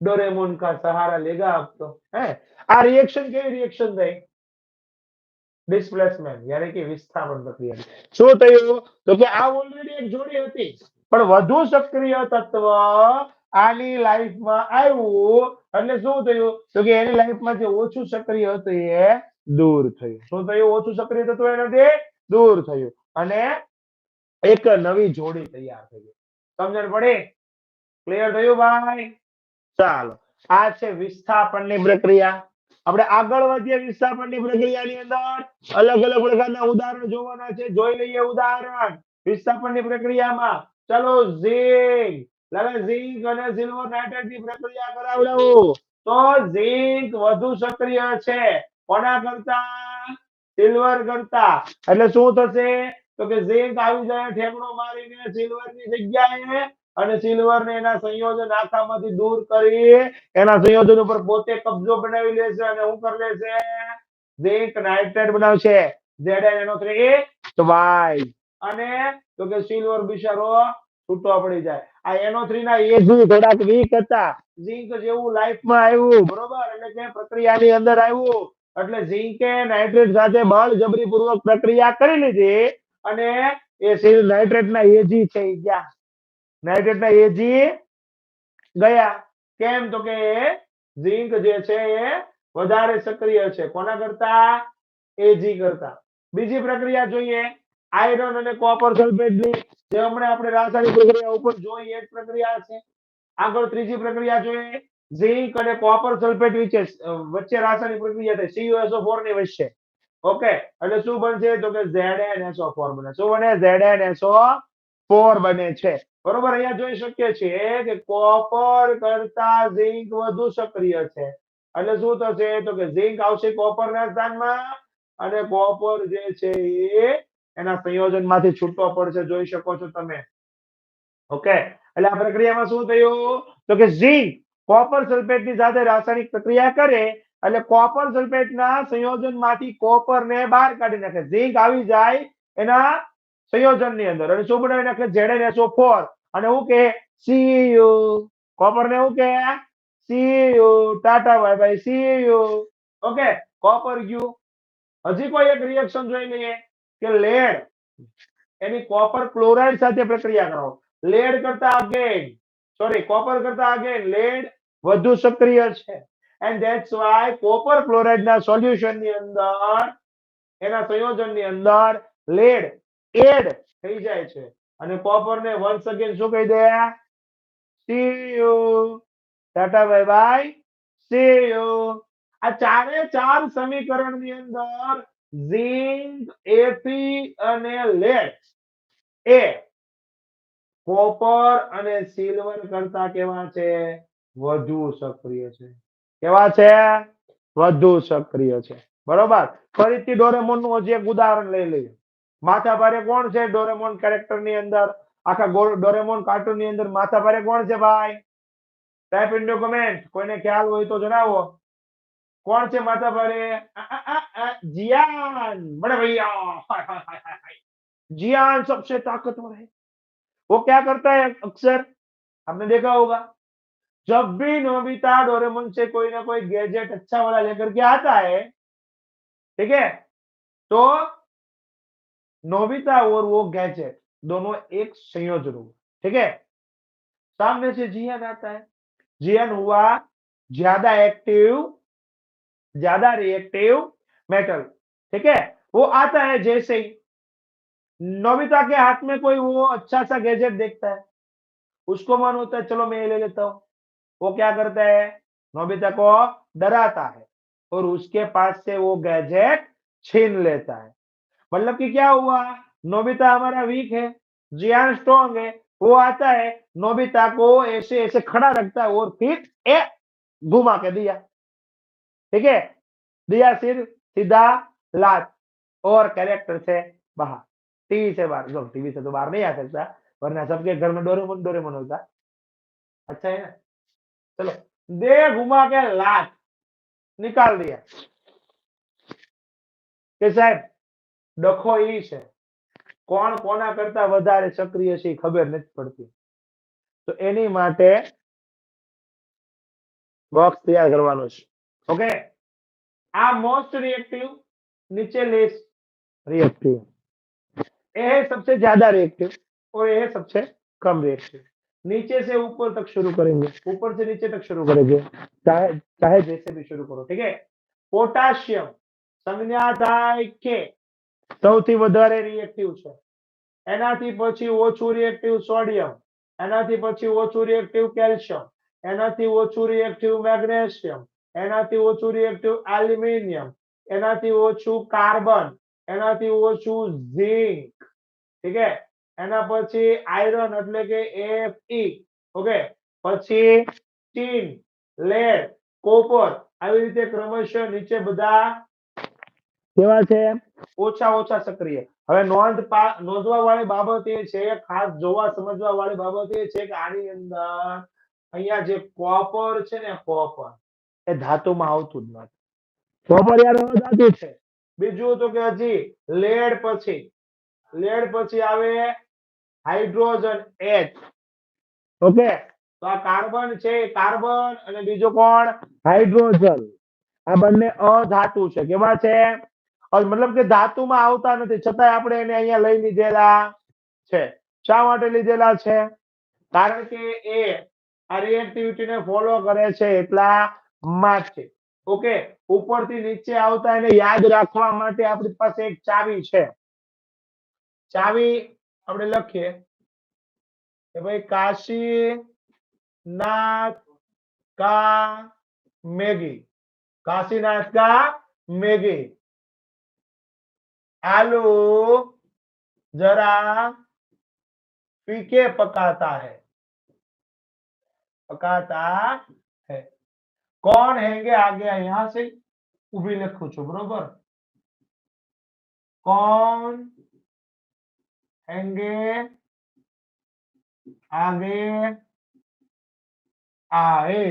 डोरेमोन का सहारा लेगा अब तो है। आ रिएक्शन के रिएक्शन थे, ડિસ્પ્લેસમેન્ટ યાनी કે વિસ્થાપન પ્રક્રિયા। શું થયું તો કે આ ઓલરેડી એક જોડી હતી, પણ વધુ સક્રિય તત્વ આની લાઈફમાં આવ્યું એટલે શું થયું તો કે એની લાઈફમાં જે ઓછું સક્રિય હતું એ દૂર થયું। શું થયું, ઓછું સક્રિય તત્વ એનાથી દૂર થયું અને એક નવી જોડી તૈયાર થઈ ગઈ। સમજણ પડી? ક્લિયર થયું ભાઈ? ચાલો, આ છે વિસ્થાપનની પ્રક્રિયા। આપણે આગળ વધીએ વિસ્થાપનની પ્રક્રિયાની અંદર અલગ અલગ પ્રકારના ઉદાહરણ જોવાના છે। જોઈ લઈએ ઉદાહરણ વિસ્થાપનની પ્રક્રિયામાં। ચલો ઝીંક, લાલા ઝીંક અને સિલ્વર નાઇટ્રેટની પ્રક્રિયા કરાવડાવો તો ઝીંક વધુ સક્રિય છે કોના કરતા, સિલ્વર કરતા। એટલે શું થશે તો કે ઝીંક આવી જાય ઠેકડો મારીને સિલ્વરની જગ્યાએ અને સિલ્વર ને એના સંયોજન આખામાંથી દૂર કરી એના સંયોજન ઉપર પોતે કબજો બનાવી લેશે અને શું કરી લેશે, ઝીંક નાઇટ્રેટ બનાવશે ZnNO3 twice। અને તો કે સિલ્વર બિચારો છૂટો પડી જાય। આ NO3 ના એજી થોડાક વીક હતા, ઝીંક જેવું લાઈફમાં આવ્યું બરોબર, એટલે કે પ્રક્રિયાની અંદર આવ્યું એટલે ઝીંકે નાઇટ્રેટ સાથે બળજબરીપૂર્વક પ્રક્રિયા કરી લીધી અને એ નાઇટ્રેટના એજી થઈ ગયા, નાઇટ્રેટના એજી ગયા। કેમ તો કે ઝીંક જે છે એ વધારે સક્રિય છે કોના કરતા, એજી કરતા। બીજી પ્રક્રિયા જોઈએ આયરન અને કોપર સલ્ફેટની, જે હમણાં આપણે રાસાયણિક પ્રક્રિયા ઉપર જોઈ એ જ પ્રક્રિયા છે। આગળ ત્રીજી પ્રક્રિયા જોઈએ ઝીંક અને કોપર સલ્ફેટ વચ્ચે રાસાયણિક પ્રક્રિયા થાય CuSO4 ની વચ્ચે। ઓકે, એટલે શું બનશે તો કે ZnSO4 બને। શું બને, ZnSO4 બને છે બરોબર। અહીંયા જોઈ શકીએ છીએ કે કોપર કરતા ઝીંક વધુ સક્રિય છે એટલે શું થશે તો કે ઝીંક આવશે કોપરના સ્થાનમાં અને કોપર જે છે એ એના સંયોજનમાંથી છૂટો પડશે, જોઈ શકો છો તમે। ઓકે, એટલે આ પ્રક્રિયામાં શું થયું તો કે ઝીંક કોપર સલ્ફેટની સાથે રાસાયણિક પ્રક્રિયા કરે એટલે કોપર સલ્ફેટના સંયોજનમાંથી કોપરને બહાર કાઢી નાખે, ઝીંક આવી જાય એના સંયોજનની અંદર અને શું બનાવી નાખે, ZnSO4 અને હું કે CU, કોપરને હું કે CU, Tata bye bye CU। Okay, copper ગયું। હજી કોઈ એક રિએક્શન જોઈ લઈએ કે લેડ એની કોપર ક્લોરાઇડ સાથે પ્રક્રિયા કરો, લેડ કરતા અગેન સોરી કોપર કરતા અગેન લેડ વધુ સક્રિય છે and that's why કોપર ક્લોરાઇડના સોલ્યુશનની અંદર એના સંયોજનની અંદર લેડ એડ થઈ જાય છે અને કોપરને વન્સ અગેન શું કહી દે, CU, Tata bye bye CU। આ ચારે ચાર સમીકરણની અંદર ઝીંક, Fe અને લેડ એ કોપર અને સિલ્વર કરતા કેવા છે, વધુ સક્રિય છે। કેવા છે, વધુ સક્રિય છે બરોબર। ફરીથી ડોરેમોનનું હજી એક ઉદાહરણ લઈ લઈએ। માથાભારે કોણ છે ડોરેમોન કેરેક્ટરની અંદર, આખા ડોરેમોન કાર્ટૂનની અંદર માથાભારે કોણ છે ભાઈ, ટાઈપ ઇન ધ કમેન્ટ, કોઈને ખ્યાલ હોય તો જણાવો कौन से माता भारे, जियान, बड़े भैया जियान सबसे ताकतवर है। वो क्या करता है अक्सर, आपने देखा होगा जब भी नोबिता डोरेमोन से कोई ना कोई गैजेट अच्छा वाला लेकर के आता है, ठीक है, तो नोबिता और वो गैजेट दोनों एक संयोजन हुआ, ठीक है। सामने से जियान आता है, जियान हुआ ज्यादा एक्टिव ज्यादा रिएक्टिव मेटल, ठीक है। वो आता है जैसे ही नोबिता के हाथ में कोई वो अच्छा सा गैजेट देखता है, उसको मन होता है चलो मैं ये ले लेता हूँ, वो क्या करता है, नोबिता को डराता है और उसके पास से वो गैजेट छीन लेता है। मतलब कि क्या हुआ, नोबिता हमारा वीक है, जियान स्ट्रॉन्ग है, वो आता है नोबिता को ऐसे ऐसे खड़ा रखता है और फिर ए घुमा के दिया, ठीक है, दिया सिर सीधा लात और कैरेक्टर से बाहर, टीवी से बाहर, जो टीवी से तो बाहर नहीं आ सकता वरना सबके घर में डोरेमोन डोरेमोन होता, अच्छा है ना। चलो दे घुमा के लात निकाल दिया કે સાહેબ ડખો ઈ છે, કોણ કોના કરતા વધારે સક્રિય છે ખબર નથી પડતી, તો એની માટે બોક્સ તૈયાર કરવાનો છે, ઓકે। આ મોસ્ટ रिएक्टिव, नीचे लेस रिएक्टिव, ये है सबसे ज्यादा रिएक्टिव और ये है सबसे कम रिएक्टिव। नीचे से ऊपर तक शुरू करेंगे, ऊपर से नीचे तक शुरू करेंगे, चाहे चाहे जैसे भी शुरू करो, ठीक है। पोटाशियम संज्ञा થાય કે સૌથી વધારે રિએક્ટિવ છે, એનાથી પછી ઓછું રિએક્ટિવ સોડિયમ, એનાથી પછી ઓછું રિએક્ટિવ કેલ્શિયમ, એનાથી ઓછું રિએક્ટિવ મેગ્નેશિયમ, એનાથી ઓછું રિએક્ટિવ એલ્યુમિનિયમ, એનાથી ઓછું કાર્બન, એનાથી ઓછું ઝિંક, ठीक है। એના પછી આયરન એટલે કે Fe, ઓકે, પછી ટીન, લેડ, કોપર, આવી રીતે ક્રમશઃ નીચે બધા કેવા છે, ઓછા ઓછા સક્રિય। હવે નોંધવા વાળી બાબત એ છે, ખાસ જોવા સમજવા વાળી બાબત એ છે કે આની અંદર અહીંયા જે કોપર છે ને, કોપર એ ધાતુમાં આવતું જ નથી, કોપર યાર અધાતુ છે। બીજું તો કે હજી લેડ પછી આવે હાઇડ્રોજન H, ઓકે, તો આ કાર્બન છે, કાર્બન અને બીજો કોણ હાઇડ્રોજન, આ બંને અધાતુ છે, કેવા છે, મતલબ કે ધાતુમાં આવતા નથી છતાં આપણે એને અહીંયા લઈ લીધેલા છે। શા માટે લીધેલા છે, કારણ કે એ આ રિએક્ટિવિટીને ફોલો કરે છે એટલા માટે, ઓકે। ઉપરથી નીચે આવતા એને યાદ રાખવા માટે આપણી પાસે એક ચાવી છે, ચાવી આપણે લખીએ કે ભાઈ કાશીનાથ का मैगी, काशीनाथ का मैगी, आलू जरा फीके पकाता है, कौन हैंगे आगे यहां से उभी लखू छू, बरोबर, कौन हैंगे आगे आए,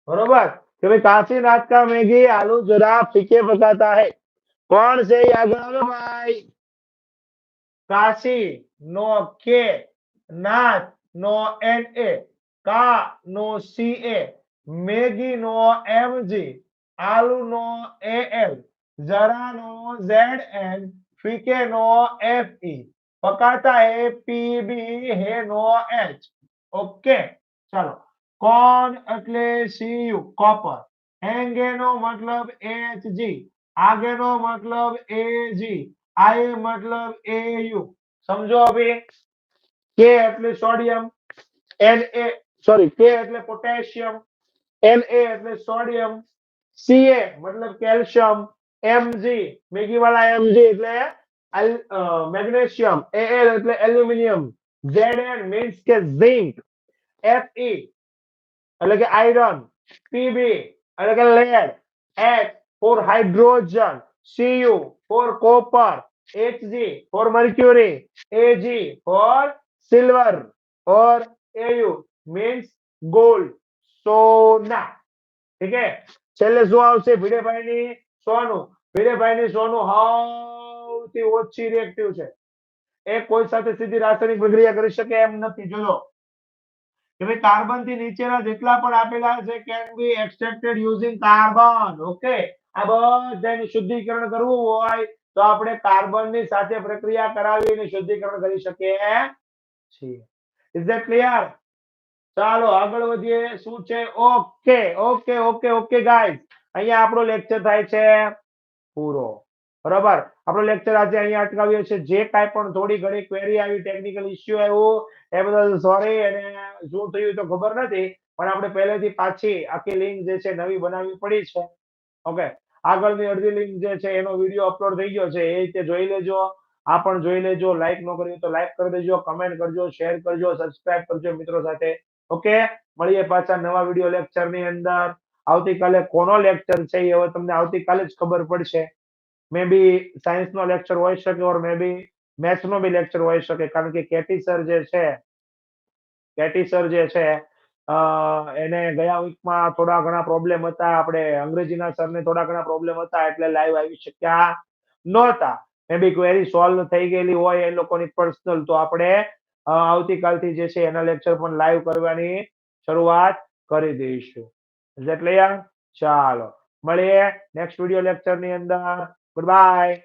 बरोबर, कि भाई काशीनाथ का मैगी आलू जरा फीके पकाता है, कौन से आगे भाई, काशी नो के, नाथ नो NA, का नो CA, मैगी नो MG, आलू नो AL, जरा नो ZN, फीके नो FE, पकाता है PB, है नो H, ओके। चलो कौन એટલે CU कॉपर, हैंगे नो मतलब HG, आगे नो मतलब AG, आए मतलब AU, समझो अभी, के એટલે સોડિયમ, Na सॉरी के એટલે પોટેશિયમ, Na એટલે સોડિયમ, Ca मतलब કેલ્શિયમ, Mg મેગી વાળા Mg એટલે મેગ્નેશિયમ, Al એટલે એલ્યુમિનિયમ, Zn મીન્સ કે ઝિંક, Fe એટલે કે આયરન, Pb એટલે કે lead, H for hydrogen, Cu for copper, Hg for mercury, Ag for silver और Au means gold, सोना, ठीक है। છેલ્લે શું આવશે, ભીડેભાઈની સોનું, ભીડેભાઈની સોનું સૌથી ઓછી રિએક્ટિવ છે, એ કોઈ સાથે સીધી રાસાયણિક પ્રક્રિયા કરી શકે એમ નથી। જોજો કે ભાઈ કાર્બન થી નીચેના જેટલા પણ આપેલા છે can be extracted using carbon, okay. આ બધાનું શુદ્ધિકરણ કરવું હોય તો આપણે કાર્બનની સાથે પ્રક્રિયા કરાવીને શુદ્ધિકરણ કરી શકીએ છીએ। Is that clear? ચાલો આગળ વધીએ, શું છે, okay okay okay okay guys, અહીંયા આપણો લેક્ચર થાય છે પૂરો. બરોબર, આપણો લેક્ચર આજે અહીંયા અટકાવ્યો છે. જે કાંઈ પણ થોડી ઘણી ક્વેરી આવી, ટેકનિકલ ઇસ્યુ આવ્યું, એ બદલ સોરી. અને શું થયું તો ખબર નથી, પણ આપણે પહેલેથી પાછી આખી લિંક જે છે નવી બનાવવી પડી છે. ઓકે, આગળની અડધી લિંક જે છે એનો વિડીયો અપલોડ થઈ ગયો છે, એ રીતે જોઈ લેજો. આ પણ જોઈ લેજો. લાઈક ન કર્યું તો લાઈક કરી દેજો, કમેન્ટ કરજો, શેર કરજો, સબસ્ક્રાઇબ કરજો મિત્રો સાથે. ઓકે, મળીએ પાછા નવા વિડીયો લેક્ચરની અંદર. આવતીકાલે કોનો લેક્ચર છે એ હવે તમને આવતીકાલે જ ખબર પડશે. મે બી સાયન્સ નો લેક્ચર હોઈ શકે, ઓર મે બી મેથ્સ નો બી લેક્ચર હોઈ શકે, કારણ કે કેટી સર જે છે એને ગયા વીકમાં થોડા ઘણા પ્રોબ્લેમ હતા. આપણે અંગ્રેજીના સરને થોડા ઘણા પ્રોબ્લેમ હતા, એટલે લાઈવ આવી શક્યા નહોતા. મે બી ક્વેરી સોલ્વ થઈ ગયેલી હોય એ લોકોની પર્સનલ, તો આપણે આવતીકાલથી જે છે એના લેક્ચર પણ લાઈવ કરવાની શરૂઆત કરી દઈશું. એટલે ચાલો મળીએ નેક્સ્ટ વિડીયો લેક્ચરની અંદર. Good bye.